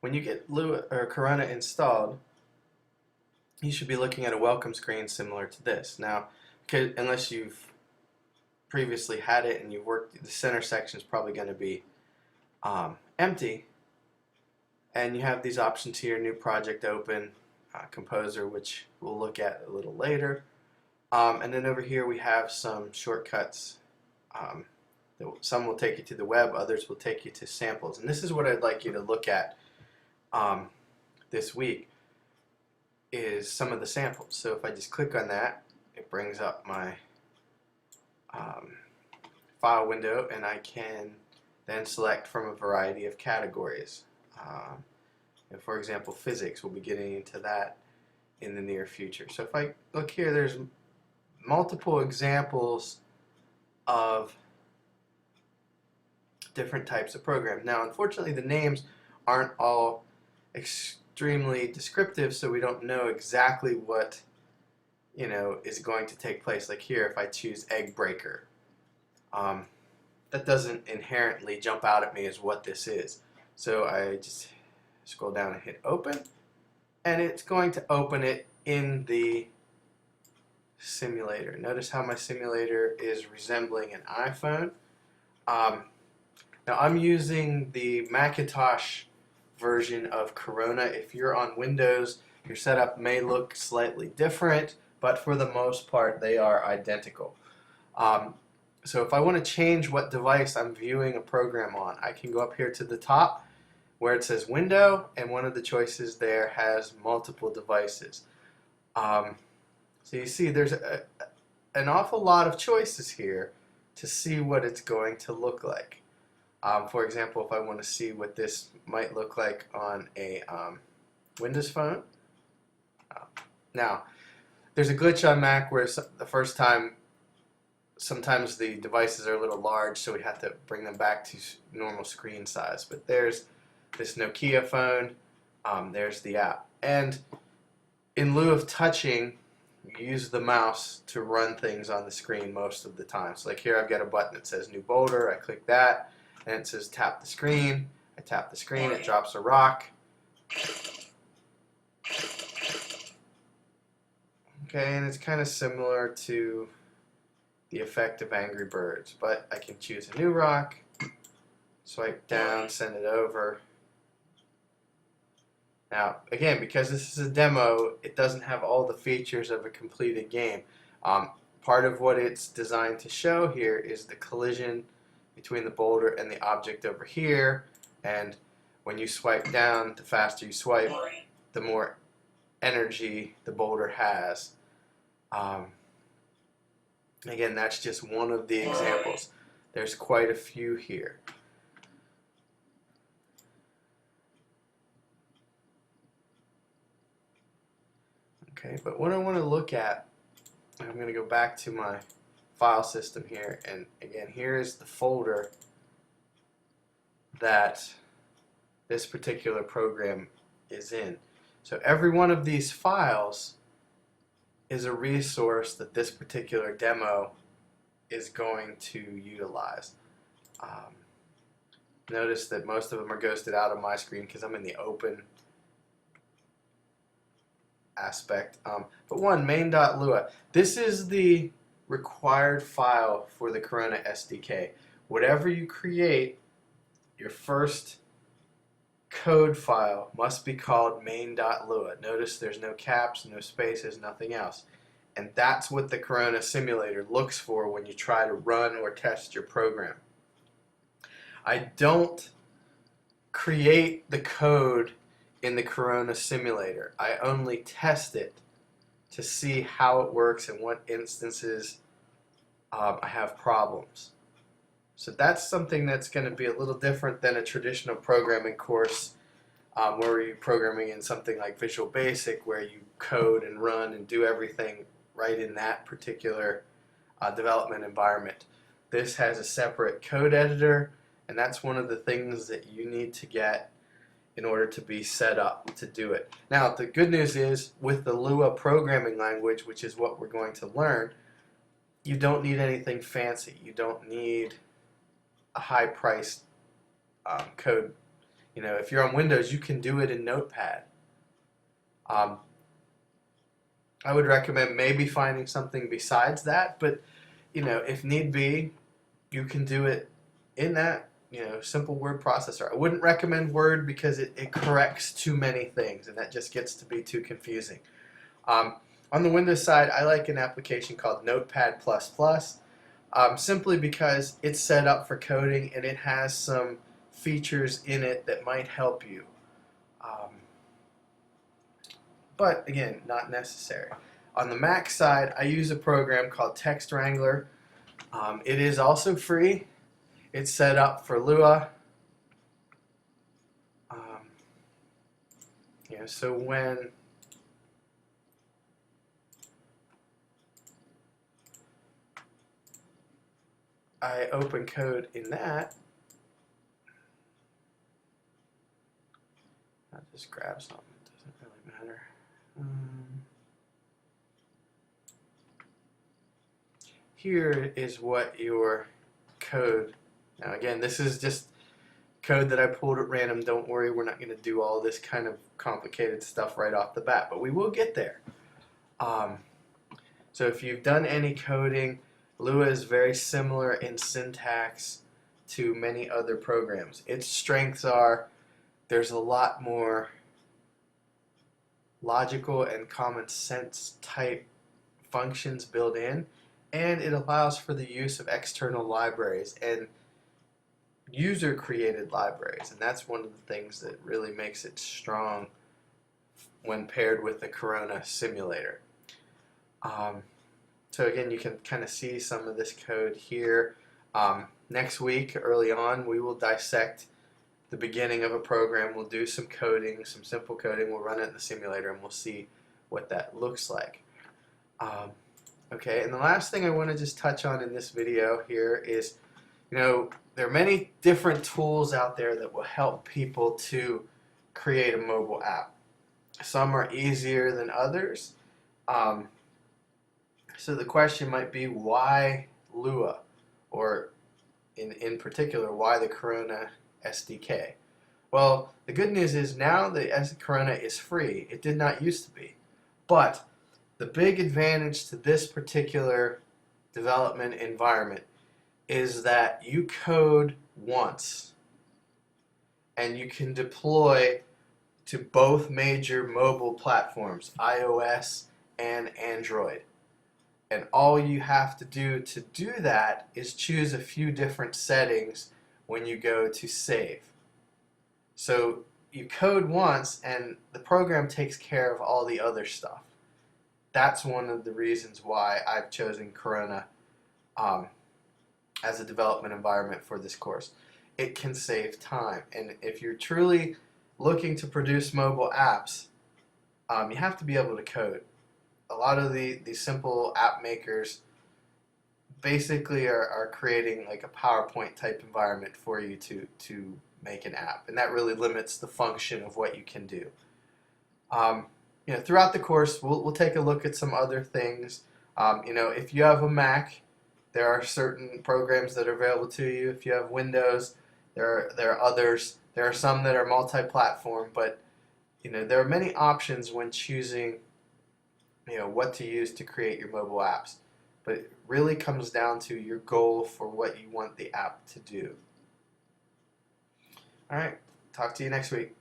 when you get Lua or Corona installed, you should be looking at a welcome screen similar to this. Now, unless you've previously had it and you've worked, the center section is probably going to be empty, and you have these options here: new project, open, composer, which we'll look at a little later, and then over here we have some shortcuts. Some will take you to the web, others will take you to samples, and this is what I'd like you to look at this week, is some of the samples. So if I just click on that, it brings up my file window, and I can then select from a variety of categories. And for example, physics, we'll be getting into that in the near future. So if I look here, there's multiple examples of different types of programs. Now, unfortunately, the names aren't all extremely descriptive, so we don't know exactly what is going to take place. Like here, if I choose egg breaker, that doesn't inherently jump out at me as what this is. So I just scroll down and hit open, and it's going to open it in the simulator. Notice how my simulator is resembling an iPhone. Now I'm using the Macintosh version of Corona. If you're on Windows, your setup may look slightly different, but for the most part they are identical. So if I want to change what device I'm viewing a program on, I can go up here to the top where it says window, and one of the choices there has multiple devices. So you see there's an awful lot of choices here to see what it's going to look like. For example, if I want to see what this might look like on a Windows phone. Now, there's a glitch on Mac where the first time, sometimes the devices are a little large, so we have to bring them back to normal screen size. But there's this Nokia phone, there's the app. And in lieu of touching, you use the mouse to run things on the screen most of the time. So like here I've got a button that says new boulder, I click that, and it says tap the screen. I tap the screen, it drops a rock. Okay, and it's kind of similar to the effect of Angry Birds, but I can choose a new rock, swipe down, send it over. Now, again, because this is a demo, it doesn't have all the features of a completed game. Part of what it's designed to show here is the collision between the boulder and the object over here, and when you swipe down, the faster you swipe, the more energy the boulder has. Again, that's just one of the examples. There's quite a few here. Okay, but what I want to look at, I'm going to go back to my file system here, and again, here is the folder that this particular program is in. So every one of these files is a resource that this particular demo is going to utilize. Notice that most of them are ghosted out of my screen because I'm in the open aspect. But one, main.lua. This is the required file for the Corona SDK. Whatever you create, your first code file must be called main.lua. Notice there's no caps, no spaces, nothing else. And that's what the Corona simulator looks for when you try to run or test your program. I don't create the code in the Corona simulator. I only test it to see how it works and what instances I have problems. So that's something that's going to be a little different than a traditional programming course where you're programming in something like Visual Basic, where you code and run and do everything right in that particular development environment. This has a separate code editor, and that's one of the things that you need to get in order to be set up to do it. Now, the good news is, with the Lua programming language, which is what we're going to learn, you don't need anything fancy. You don't need a high-priced code You know, if you're on Windows, you can do it in Notepad. Um, I would recommend maybe finding something besides that, but you know, if need be, you can do it in that, you know, simple word processor. I wouldn't recommend Word because it corrects too many things, and that just gets to be too confusing. Um, on the Windows side, I like an application called Notepad++, simply because it's set up for coding and it has some features in it that might help you. But again, not necessary. On the Mac side, I use a program called Text Wrangler. It is also free. It's set up for Lua. You know, so when I open code in that, I'll just grab something. It doesn't really matter. Here is what your code. Now again, this is just code that I pulled at random. Don't worry, we're not going to do all this kind of complicated stuff right off the bat, but we will get there. So if you've done any coding, Lua is very similar in syntax to many other programs. Its strengths are there's a lot more logical and common sense type functions built in, and it allows for the use of external libraries and user created libraries, and that's one of the things that really makes it strong when paired with the Corona simulator. So again, you can kind of see some of this code here. Next week, early on, we will dissect the beginning of a program. We'll do some coding, some simple coding. We'll run it in the simulator and we'll see what that looks like. Okay, and the last thing I want to just touch on in this video here is, you know, there are many different tools out there that will help people to create a mobile app. Some are easier than others. So the question might be, why Lua? Or in particular, why the Corona SDK? Well, the good news is now the Corona is free. It did not used to be. But the big advantage to this particular development environment is that you code once and you can deploy to both major mobile platforms, iOS and Android. And all you have to do that is choose a few different settings when you go to save. So you code once and the program takes care of all the other stuff. That's one of the reasons why I've chosen Corona as a development environment for this course. It can save time, and if you're truly looking to produce mobile apps, you have to be able to code. A lot of the simple app makers basically are creating like a PowerPoint type environment for you to make an app, and that really limits the function of what you can do. You know, throughout the course, we'll take a look at some other things. You know, if you have a Mac, there are certain programs that are available to you. If you have Windows, there are others. There are some that are multi-platform, but you know, there are many options when choosing, you know, what to use to create your mobile apps. But it really comes down to your goal for what you want the app to do. All right, talk to you next week.